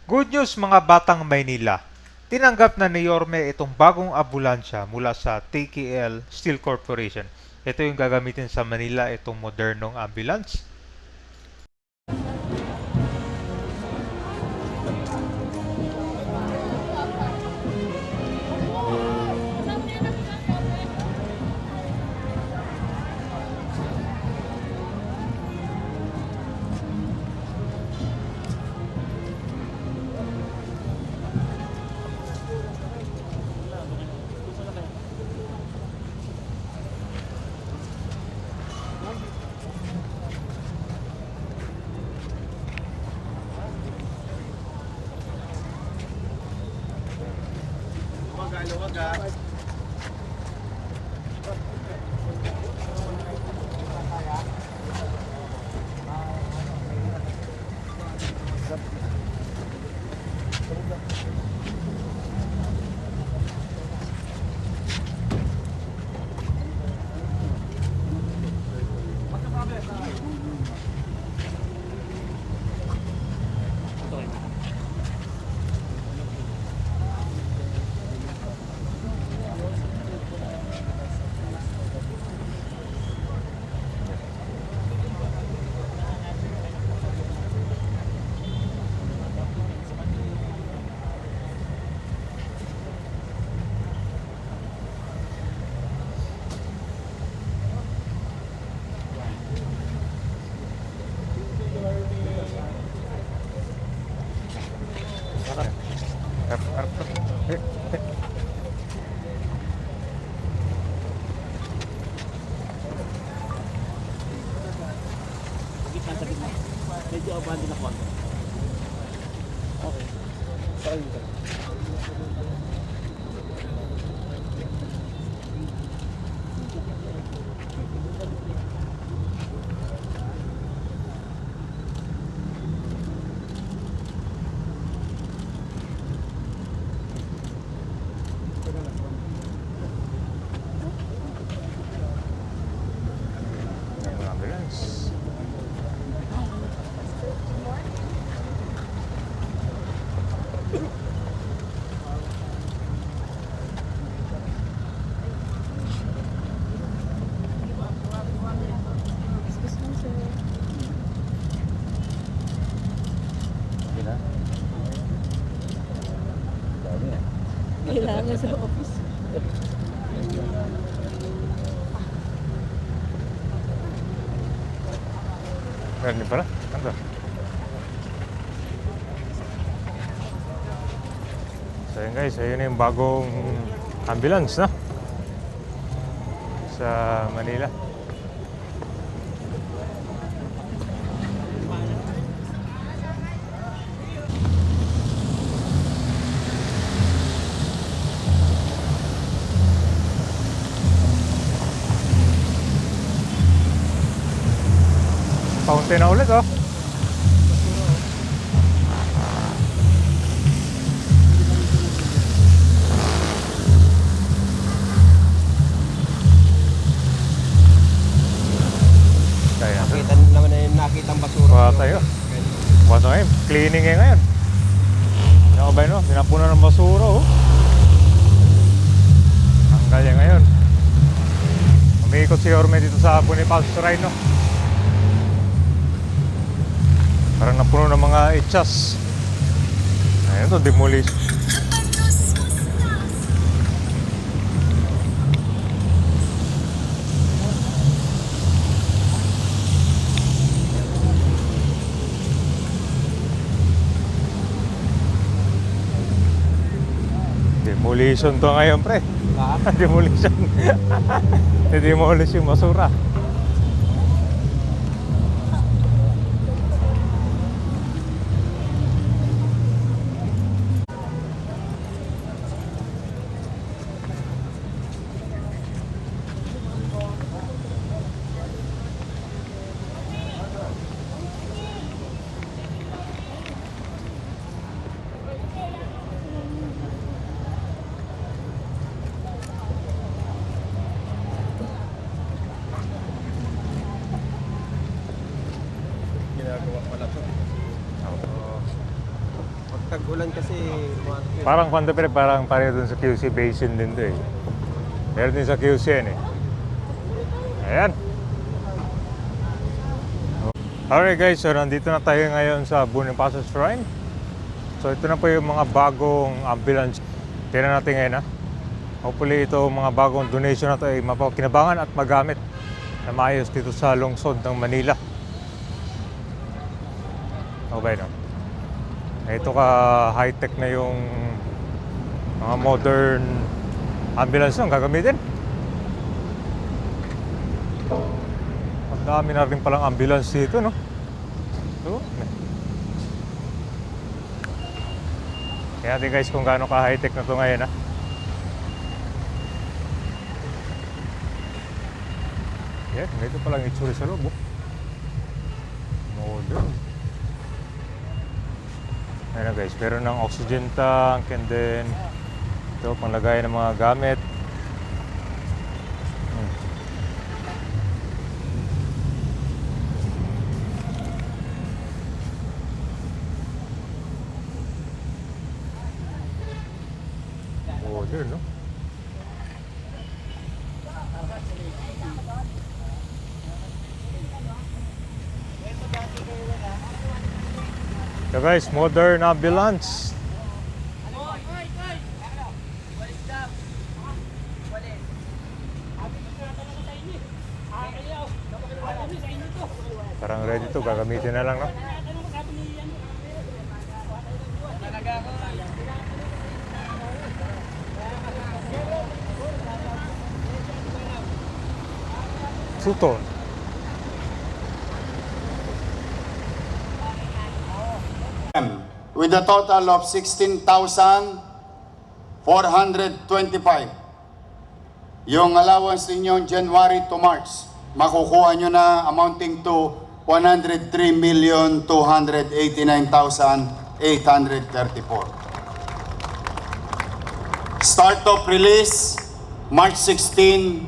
Good news mga batang Maynila. Tinanggap na ni Yorme itong bagong ambulansya mula sa TKL Steel Corporation. Ito yung gagamitin sa Manila, itong modernong ambulance. Medyo abandon na konti. Okay. Sorry. Ambulance. Kailangan sa office. Ganyan pala. Ano? So yun guys, ayun na yung bagong ambulance na sa Manila. Fountain na ulit oh. Kaya Nakita naman na yung nakitang basura. kuha tayo. Kuha tayo. Cleaning eh ngayon. Ano ba yun? Pinapunan ng basura oh. Tanggal yan ngayon. Umiikot si Orme dito sa Bonifacio Rhino. Parang napuno ng mga echas. Ayun to, demolish. Demolition to ngayon pre. Demolition. Demolish yung basura. Kag-ulan kasi, Parang kwento pre, parang pareho dun sa QC Basin din to eh. Meron din sa QC yan eh. Ayan. Alright guys, so nandito na tayo ngayon sa Bonifacio Shrine. So ito na po yung mga bagong ambulance. Tingnan natin ngayon ha. Hopefully ito mga bagong donation na to ay mapakinabangan at magamit na maayos dito sa lungsod ng Manila. Okay no. Ito ka high-tech na yung mga modern ambulance yung gagamitin. Ang dami na rin palang ambulance dito, no? So, kaya natin guys kung gaano ka high-tech na to ngayon, ha? Yan, ito palang itsuri sa loob, oh. Modern. Ayan na guys, meron ng oxygen tank and then ito, panglagay ng mga gamit. Modern, no? So guys, modern ambulance. Parang ready to, gagamitin na lang, no? Suto. With a total of 16,425. Yung allowance ninyong January to March, makukuha nyo na amounting to 103,289,834. Start of release, March 16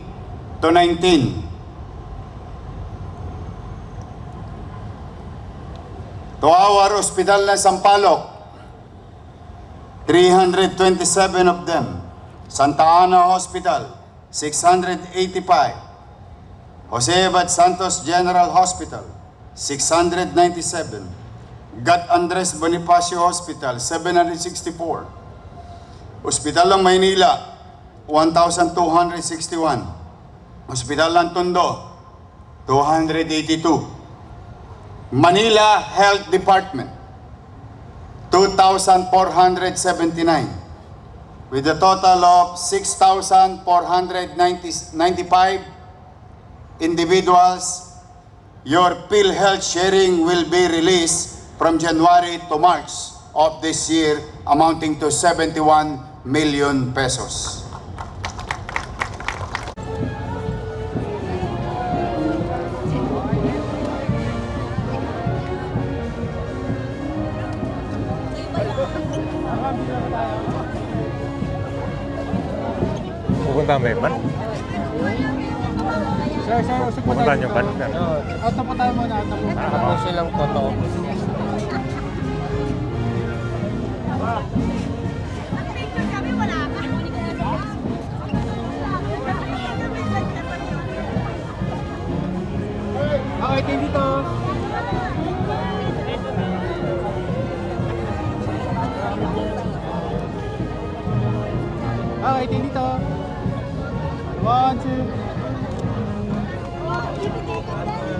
to 19. To our hospital na Sampaloc, 327 of them. Santa Ana Hospital, 685. Jose Abad Santos General Hospital, 697. Gat Andres Bonifacio Hospital, 764. Hospital ng Maynila, 1,261. Hospital ng Tondo, 282. Manila Health Department, 2,479, with a total of 6,495 individuals. Your PhilHealth sharing will be released from January to March of this year, amounting to 71 million pesos. Pupunta mo yung ban? Pupunta yung ban? Auto po tayo muna. Ano silang totoo? Okay, kayo dito. Okay, kayo dito. 1, 2.